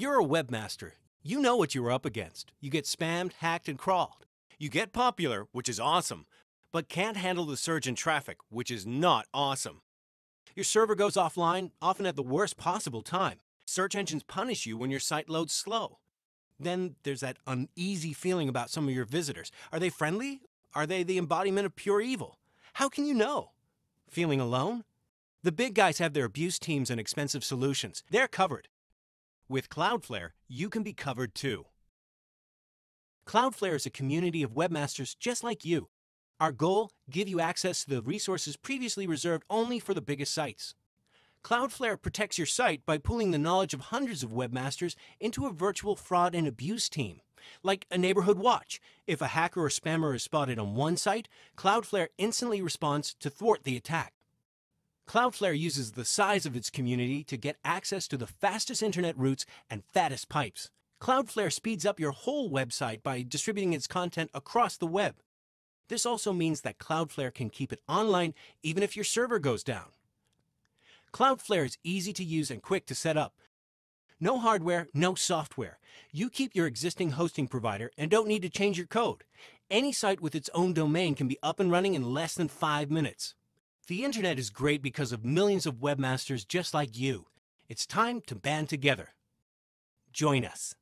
You're a webmaster. You know what you're up against. You get spammed, hacked, and crawled. You get popular, which is awesome, but can't handle the surge in traffic, which is not awesome. Your server goes offline, often at the worst possible time. Search engines punish you when your site loads slow. Then there's that uneasy feeling about some of your visitors. Are they friendly? Are they the embodiment of pure evil? How can you know? Feeling alone? The big guys have their abuse teams and expensive solutions. They're covered. With Cloudflare, you can be covered too. Cloudflare is a community of webmasters just like you. Our goal, give you access to the resources previously reserved only for the biggest sites. Cloudflare protects your site by pooling the knowledge of hundreds of webmasters into a virtual fraud and abuse team. Like a neighborhood watch. If a hacker or spammer is spotted on one site, Cloudflare instantly responds to thwart the attack. Cloudflare uses the size of its community to get access to the fastest internet routes and fattest pipes. Cloudflare speeds up your whole website by distributing its content across the web. This also means that Cloudflare can keep it online even if your server goes down. Cloudflare is easy to use and quick to set up. No hardware, no software. You keep your existing hosting provider and don't need to change your code. Any site with its own domain can be up and running in less than 5 minutes. The internet is great because of millions of webmasters just like you. It's time to band together. Join us.